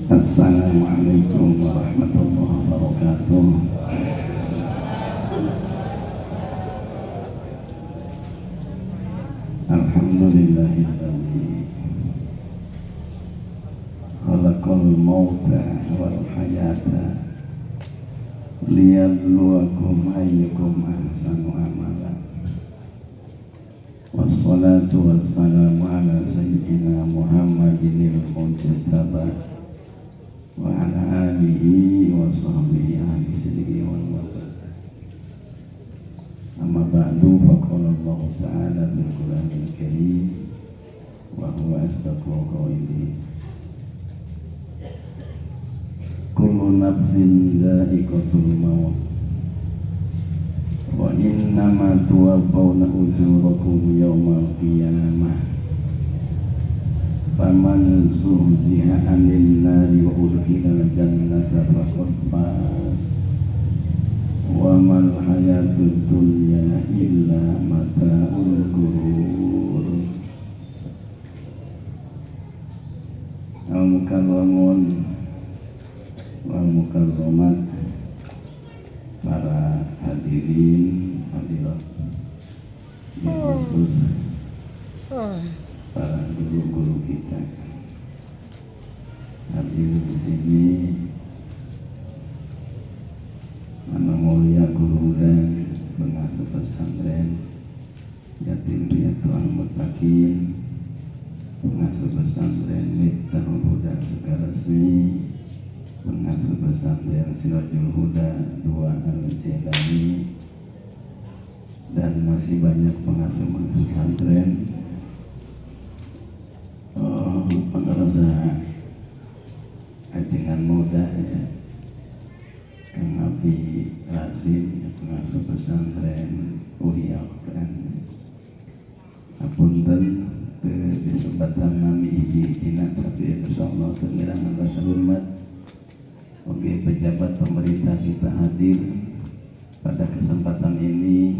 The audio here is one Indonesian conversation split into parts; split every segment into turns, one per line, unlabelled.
Assalamualaikum warahmatullahi wabarakatuh. Alhamdulillahilladzi khalaqal mauta wal hayata liyabluwakum ayyukum ahsanu amala. Wassalatu wassalamu ala sayyidina Muhammadinil mujtaba wa ala alihi wa sahbihi ahli sidqi wal wafadah. Amma ba'du, faqala Allah ta'ala bil Qur'anil Karim wa huwa asdaqul qawilin. Kullu nafsin dha'iqatul maut wa innama tuwaffawna ujurakum yawmal qiyamah. Faman zuhziha 'anil nari wa udkhilal jannata faqad faz. Wa mal hayatud dunya illa mata'ul ghurur. Al-mukarramun wal mukarramat, para hadirin hadirat, khusus para guru-guru kita hadir di sini. Nama mulia guru dan pengasuh pesantren Yatim Piatu Muttaqin, pengasuh pesantren Miftahul Huda Sukaresmi, pengasuh pesantren Sirajul Huda 2 Al-Jailani, dan masih banyak pengasuh pesantren pengerja ajengan muda ya, Kang Abi Rasim, pengasuh pesantren Uhiya Quran. Apunten kesempatan nami izin tapi insyaallah pengirangan rasa hormat bagi pejabat pemerintah kita hadir pada kesempatan ini.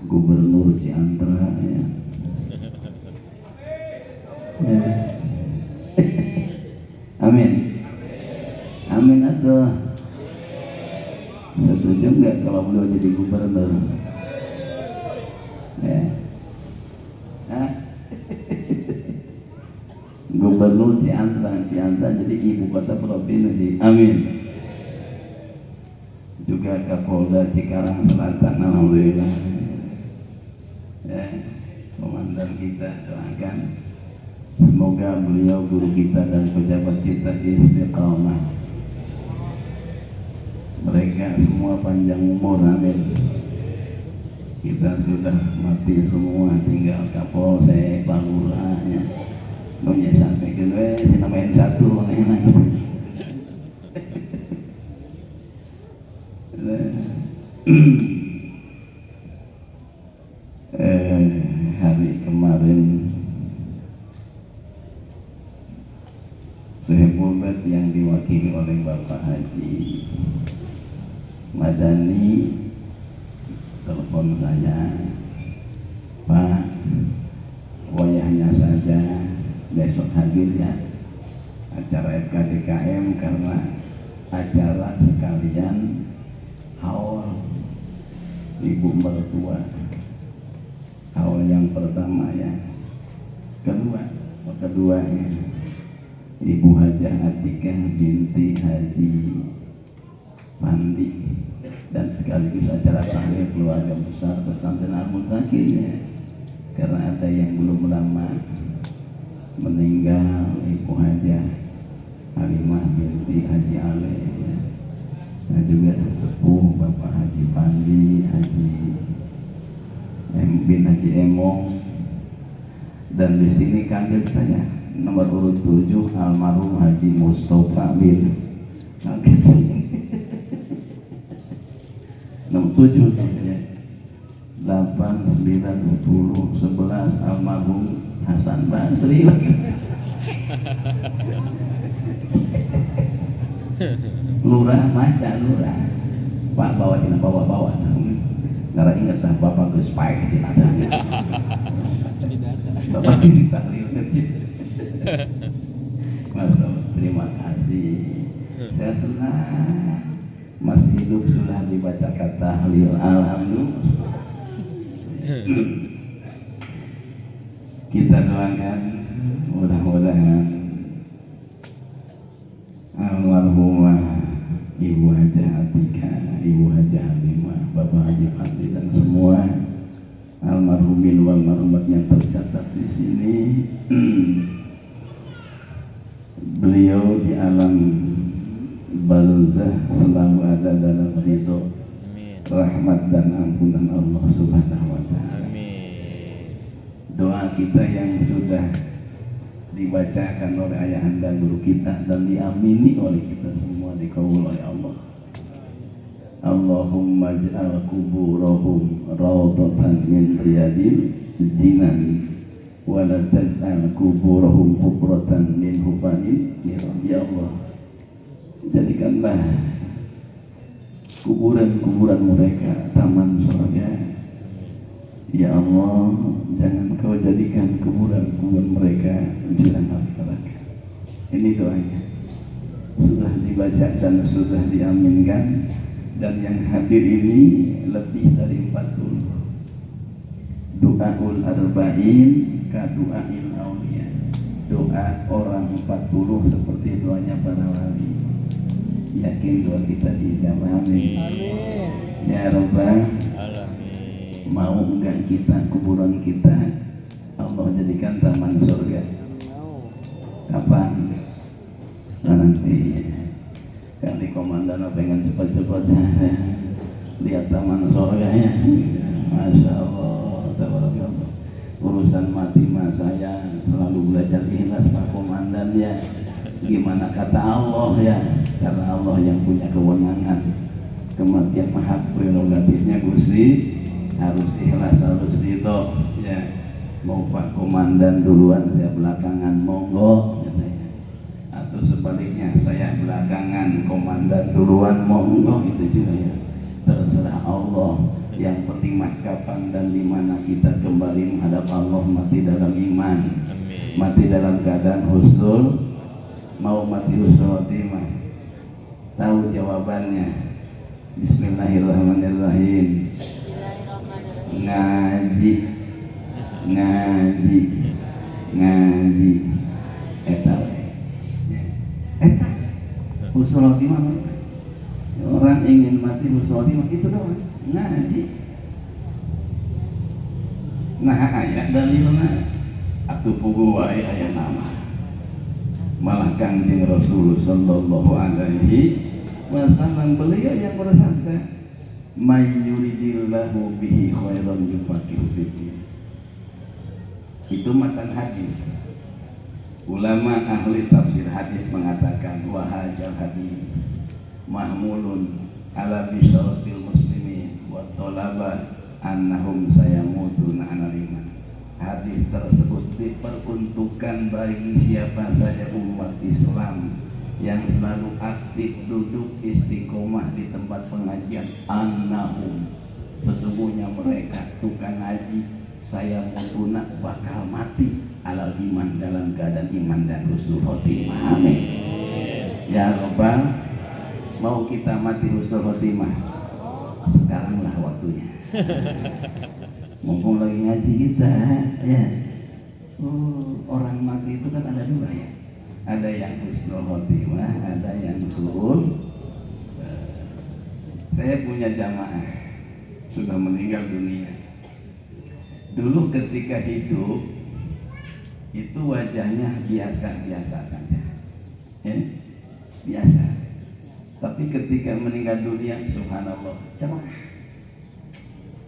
Gubernur Ciantra ya. Amin. Amin atuh. Setuju enggak kalau beliau jadi gubernur? Ya. Hah? Gubernur Ciantra jadi ibu kota provinsi. Amin. Juga Kapolda Cikarang Selatan, alhamdulillah. Ya, komandan kita doakan semoga beliau, guru kita dan pejabat kita istiqamah. Mereka semua panjang umur, amin. Kita sudah mati semua, tinggal Kapolsek, Lurahnya. Nunya sampai kedua, sinamain satu, enak. Hari kemarin Suhebubat yang diwakili oleh Bapak Haji Madani telepon saya, Pak, wayahnya saja besok hadir ya acara FKDKM, karena acara sekalian haul ibu mertua, haul yang pertama ya, keduanya Ibu Hajah Atikah binti Haji Pandi, dan sekaligus acara tahlil keluarga besar pesantren Al-Muttaqin ya. Karena ada yang belum lama meninggal, Ibu Hajah Halimah binti Haji Ale ya. Dan juga sesepuh Bapak Haji Pandi, Haji bin Haji Emong, dan di sini kaget saya nomor urut 7 almarhum Haji Mustafa bin kaget sih. Nomor 7 ya. 8, 9, 10, 11 almarhum Hasan Basri lagi. Lurah maca lurah. Pak bawa cina bawa. Ngara inget lah bapak geus paek cina tanya. Bapak isi tahlil kecil. Terima kasih Saya senang masih hidup sudah dibacakan tahlil, alhamdulillah. Kita doakan mudah-mudahan almarhumah Ibu Haja Atika, Ibu Haja Halimah, Bapak Haji Fadli dan semua almarhumin wal marhumat yang tercatat di sini, beliau di alam barzah selalu ada dalam ridho, rahmat dan ampunan Allah Subhanahu wa Ta'ala. Doa kita yang sudah dibacakan oleh ayahanda guru kita dan diamini oleh kita semua dikabul oleh Allah. Allahumma ij'al kuburahum rawdatan min riyadil jinan wa la taj'al kuburahum hubratan min hufanil niran. Ya Allah, jadikanlah kuburan-kuburan mereka taman surga. Ya Allah, jangan kau jadikan kuburan-kuburan mereka jurang neraka. Ini doanya sudah dibaca dan sudah diaminkan, dan yang hadir ini lebih dari 40. Doaul arba'in ka doail auliya. Doa orang 40 seperti doanya para wali. Yakin doa kita dijawab. Amin. Ya Rabbal alamin. Mau enggak kita kuburan kita Allah jadikan taman surga? Kapan? Nanti kali komandan pengen cepat-cepat lihat taman surga ya. Masya Allah, tabarakallah. Urusan mati mah saya selalu belajar ikhlas Pak Komandan ya. Gimana kata Allah ya, karena Allah yang punya kewenangan. Kematian maha prerogatifnya Gusti, harus ikhlas, harus ridho ya. Mau Pak Komandan duluan saya belakangan, monggo ya saya. Atau sebaliknya saya belakangan komandan duluan, monggo, itu juga ya. Terserah Allah. Yang penting mah kapan dan di mana kita kembali menghadap Allah masih dalam iman. Amin. Mati dalam keadaan husnul, mau mati husnul khotimah. Tahu jawabannya. Bismillahirrahmanirrahim. Ngaji eta husnul khotimah. Orang ingin mati husnul khotimah itu doang, ngaji. Nah ayat dalilna atuh pugu wae aya nama. Malah Kangjeng Rasul sallallahu alaihi wasallam beliau yang bersabda, may yuridillahu bihi khairan yufaqihu fiddin. Itu matan hadis. Ulama ahli tafsir hadis mengatakan wahajal hadis mahmulun ala bisyaratil muslimin wa talaba annahum sayamutuna ala iman. Hadis tersebut diperuntukkan bagi siapa saja umat Islam yang selalu aktif duduk istiqomah di tempat pengajian, annahum, sesungguhnya mereka tukang ngaji sayamutuna bakal mati ala iman, dalam keadaan iman dan husnul khotimah. Amin. Ya Rabbal, mau kita mati husnul khotimah, sekaranglah waktunya. Mumpung lagi ngaji kita ya. Orang mati itu kan ada dua ya, ada yang husnul khotimah, ada yang su'ul. Saya punya jamaah sudah meninggal dunia. Dulu ketika hidup itu wajahnya biasa-biasa saja ya, biasa. Tapi ketika meninggal dunia, subhanallah, cerah,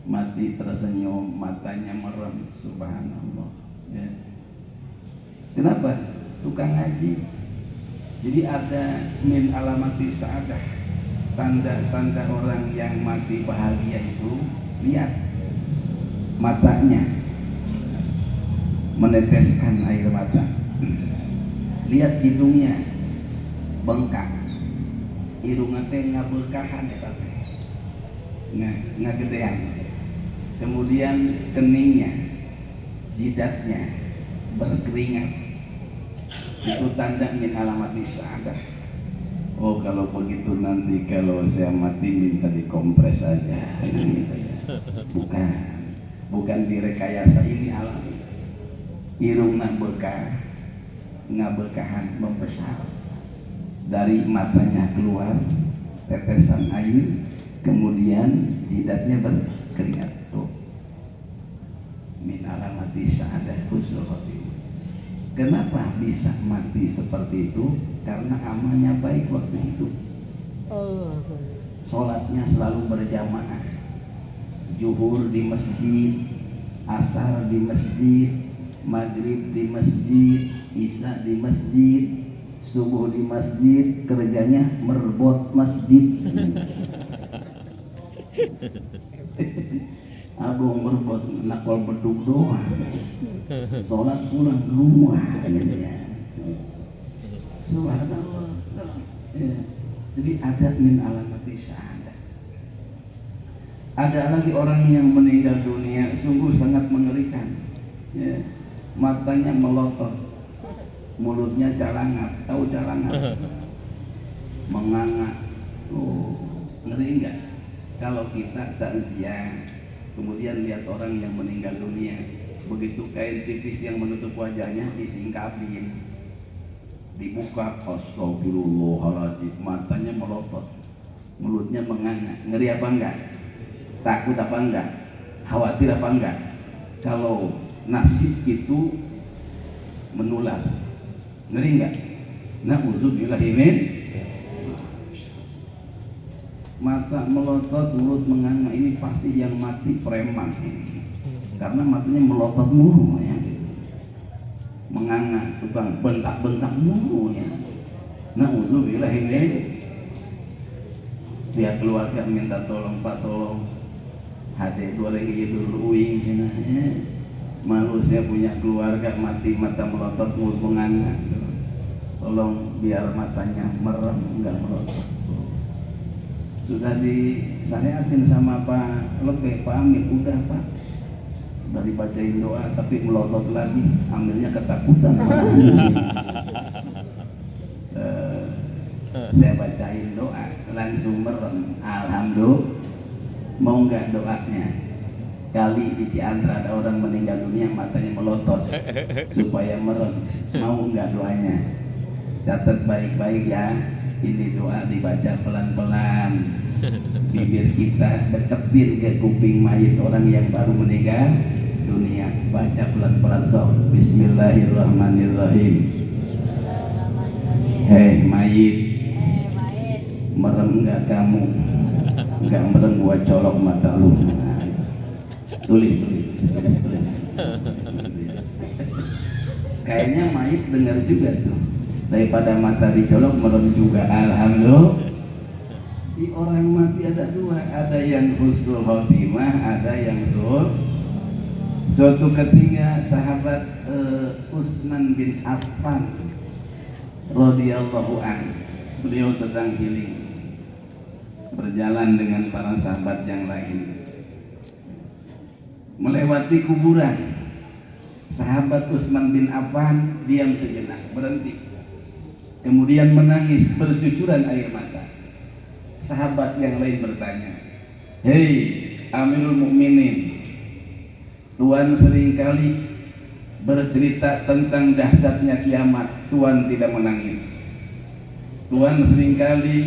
mati tersenyum, matanya merem, subhanallah ya. Kenapa? Tukang ngaji. Jadi ada min alamati sa'adah, tanda-tanda orang yang mati bahagia itu, lihat matanya meneteskan air mata, lihat hidungnya bengkak, irungna teh ngaberkahan eta teh, ngagedean. Kemudian keningnya, jidatnya berkeringat. Itu tanda min alamat sa'adah. Oh kalau begitu nanti kalau saya mati minta dikompres aja. Gitu ya. Bukan direkayasa, ini alami. Irungna bekah, ngaberkahan membesar, dari matanya keluar tetesan air, kemudian jidatnya berkeringat. Tuh, min alamati sa'adah husnul khotimah. Kenapa bisa mati seperti itu? Karena amalnya baik waktu hidup. Sholatnya selalu berjamaah, zuhur di masjid, asar di masjid, maghrib di masjid, isya di masjid, subuh di masjid, kerjanya merbot masjid. Abang merbot nakal beduk doang, sholat pulang ke rumah. Subhanallah. Jadi ada min alamati syahadah. Ada lagi orang yang meninggal dunia sungguh sangat mengerikan. Ya, matanya melotot, mulutnya calangap, tahu calangap? Menganga. Oh, ngeri enggak? Kalau kita takziah, kemudian lihat orang yang meninggal dunia, begitu kain tipis yang menutup wajahnya disingkapin, dibuka, astagfirullahaladzim, matanya melotot, mulutnya menganga. Ngeri apa enggak? Takut apa enggak? Khawatir apa enggak? Kalau nasib itu menular, ngeri enggak? Na'udzubillahi min. Mata melotot, mulut menganga, ini pasti yang mati preman ini. Karena matanya melotot mulu ya, menganga, tukang bentak-bentak mulu ya. Na'udzubillahi min. Pihak keluarga minta tolong, Pak tolong hati boleh gitu uing cina ya. Malu saya punya keluarga mati mata melotot mulut menganga, tolong biar matanya merem enggak melotot. Sudah disyariatin sama Pak Lebih, Pak Amir, udah Pak, udah dibacain doa tapi melotot lagi, ambilnya ketakutan. Saya bacain doa langsung merem, alhamdulillah. Mau nggak doanya? Kali di Ciantra ada orang meninggal dunia matanya melotot supaya merem, mau nggak doanya? Catat baik-baik ya, ini doa dibaca pelan-pelan, bibir kita deketin ke kuping mayit orang yang baru meninggal dunia, baca pelan-pelan. So, bismillahirrahmanirrahim. Hei mayit, merem nggak kamu? Nggak merem, gua colok mata lu. Tulis. Kayaknya mayit dengar juga tuh, daripada mata dicolok merem juga. Alhamdulillah. Di orang mati ada dua, ada yang husnul khotimah, ada yang sul. Suatu ketika sahabat Utsman bin Affan radhiyallahu an, beliau sedang healing, berjalan dengan para sahabat yang lain, melewati kuburan. Sahabat Utsman bin Affan diam sejenak, berhenti, kemudian menangis bercucuran air mata. Sahabat yang lain bertanya, hei Amirul Mukminin, Tuan seringkali bercerita tentang dahsyatnya kiamat, Tuan tidak menangis. Tuan seringkali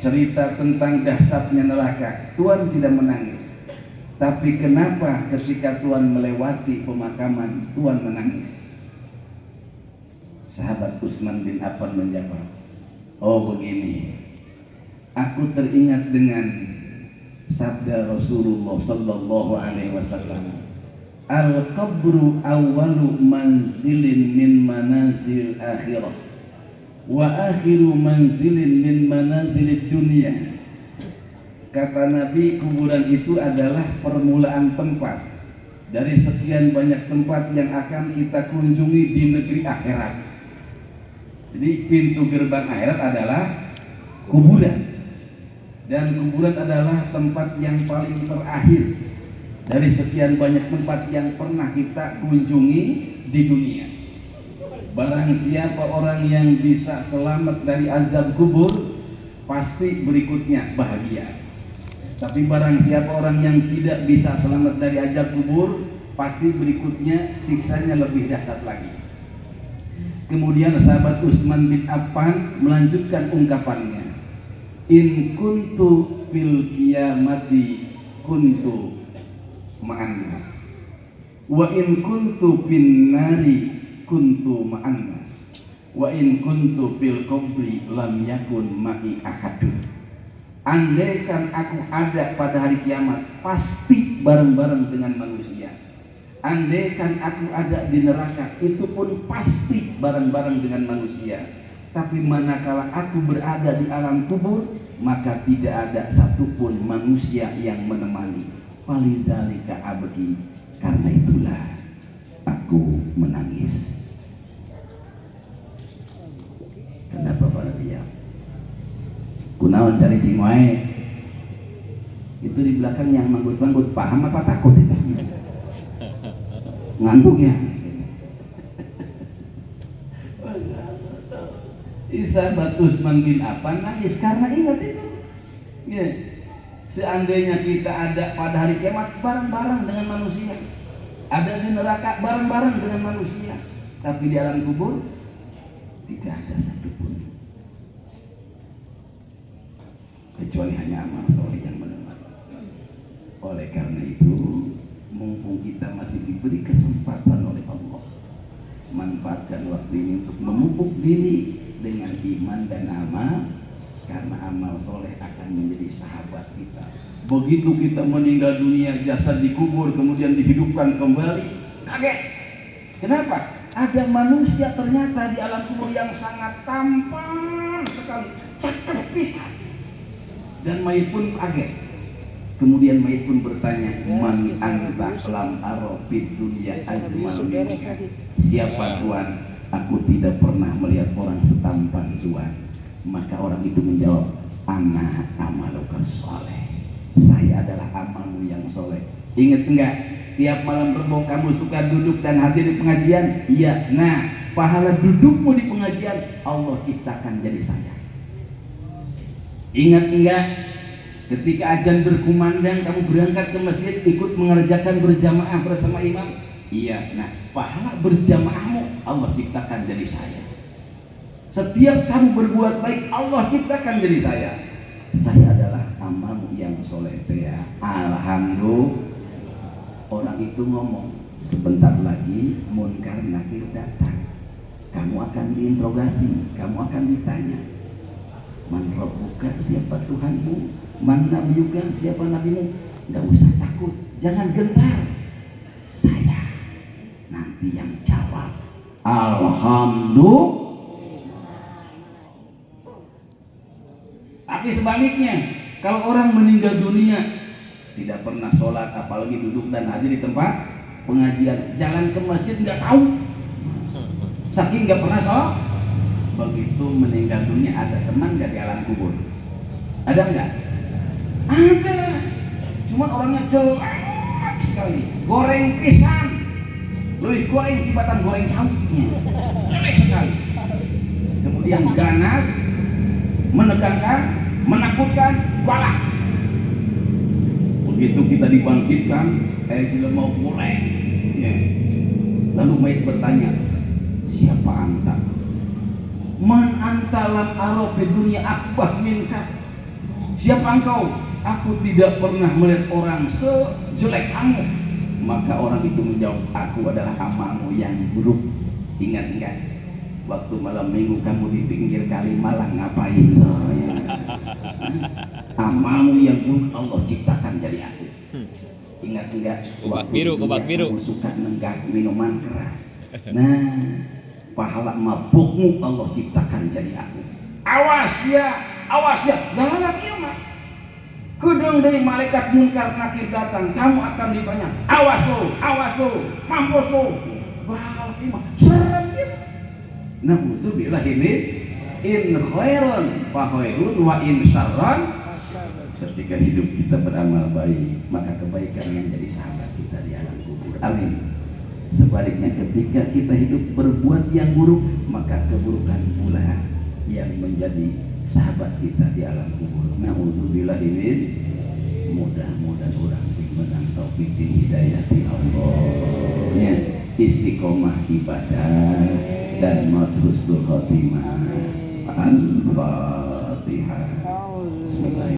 cerita tentang dahsyatnya neraka, Tuan tidak menangis. Tapi kenapa ketika Tuan melewati pemakaman, Tuan menangis? Sahabat Utsman bin Affan menjawab, oh begini, aku teringat dengan sabda Rasulullah sallallahu alaihi wasallam, al-qabru awwalu manzilin min manazil akhirah wa akhiru manzilin min manazilid dunia. Kata Nabi, kuburan itu adalah permulaan tempat dari sekian banyak tempat yang akan kita kunjungi di negeri akhirat. Jadi pintu gerbang akhirat adalah kuburan, dan kuburan adalah tempat yang paling terakhir dari sekian banyak tempat yang pernah kita kunjungi di dunia. Barang siapa orang yang bisa selamat dari azab kubur, pasti berikutnya bahagia. Tapi barang siapa orang yang tidak bisa selamat dari azab kubur, pasti berikutnya siksanya lebih dahsyat lagi. Kemudian sahabat Utsman bin Affan melanjutkan ungkapannya, in kuntu fil qiyamati kuntu ma'annas wa in kuntu fin nari kuntu ma'annas wa in kuntu fil qabri lam yakun ma'i ahadun. Andaikan aku ada pada hari kiamat, pasti bareng-bareng dengan manusia. Andaikan aku ada di neraka, itu pun pasti bareng-bareng dengan manusia. Tapi manakala aku berada di alam kubur, maka tidak ada satupun manusia yang menemani. Walidzalika abki, karena itulah aku menangis. Kenapa para dia? Kunaon cari cingwae? Itu di belakang yang manggut-manggut, paham apa takut itu? Ngantuk ya? Sahabat Utsman bin Affan nangis karena ingat itu. Ya. Seandainya kita ada pada hari kiamat bareng-bareng dengan manusia, ada di neraka bareng-bareng dengan manusia, tapi di alam kubur tidak ada satupun, kecuali hanya amal soleh yang menemani. Oleh karena itu, mumpung kita masih diberi kesempatan oleh Allah, manfaatkan waktu ini untuk memupuk diri dengan iman dan amal, karena amal soleh akan menjadi sahabat kita. Begitu kita meninggal dunia, jasad dikubur kemudian dihidupkan kembali, kaget. Kenapa? Ada manusia ternyata di alam kubur yang sangat tampan sekali, cakep pisan. Dan mayit pun kaget. Kemudian mayit pun bertanya, man anta lam aro fid dunya ajmal minka. Siapa Tuhan? Aku tidak pernah melihat orang setampan Tuhan. Maka orang itu menjawab, ana amaluka soleh. Saya adalah amalmu yang soleh. Ingat enggak? Tiap malam Rebo kamu suka duduk dan hadir di pengajian? Iya. Nah, pahala dudukmu di pengajian Allah ciptakan jadi saya. Ingat enggak? Ketika azan berkumandang kamu berangkat ke masjid ikut mengerjakan berjamaah bersama imam? Iya. Nah, pahala berjamaahmu Allah ciptakan jadi saya. Setiap kamu berbuat baik Allah ciptakan jadi saya. Saya adalah amalmu yang soleh ya. Alhamdulillah. Orang itu ngomong, sebentar lagi munkar nakir datang. Kamu akan diinterogasi, kamu akan ditanya, man rabbuka, siapa Tuhanmu? Man nabiyuka, siapa nabimu? Nggak usah takut, jangan gentar. Saya nanti yang jawab. Alhamdulillah. Tapi sebaliknya, kalau orang meninggal dunia tidak pernah sholat, apalagi duduk dan hadir di tempat pengajian, jalan ke masjid nggak tahu, saking nggak pernah sholat. Begitu meninggal dunia, ada teman nggak di alam kubur? Ada nggak? Ada. Cuma orangnya jelek sekali, goreng pisang, lebih goreng tibatan goreng campurnya, jelek sekali. Kemudian ganas, menegangkan, menakutkan, galak. Begitu kita dibangkitkan, jelema mau mulai. Ya. Lalu mayit bertanya, siapa anta? Man anta lam aro fid dunya akbah minka. Siapa engkau? Aku tidak pernah melihat orang sejelek kamu. Maka orang itu menjawab, aku adalah amalmu yang buruk. Ingat enggak? Waktu malam minggu kamu di pinggir kali Malang ngapain? Oh, ya. Amalmu yang buruk Allah ciptakan jadi aku. Ingat enggak?
Obat biru.
Kamu suka nenggak minuman keras. Nah, pahala mabukmu Allah ciptakan jadi aku. Awas ya, jangan lagi ya mak. Kudung dari malaikat munkar nakir datang, kamu akan ditanya, awas lo, mampus lo. Wah, ini serem ya. Na'udzubillah ini in khairan fa khairun wa in syarran. Ketika hidup kita beramal baik, maka kebaikan yang jadi sahabat kita di alam kubur. Amin. Sebaliknya ketika kita hidup berbuat yang buruk, maka keburukan pula yang menjadi sahabat kita di alam kubur. Nauzubillah min, mudah-mudahan orang sing menang taufik hidayah di Allah ya, istiqomah ibadah dan husnul khotimah. Al-Fatihah. Bismillahirrahmanirrahim.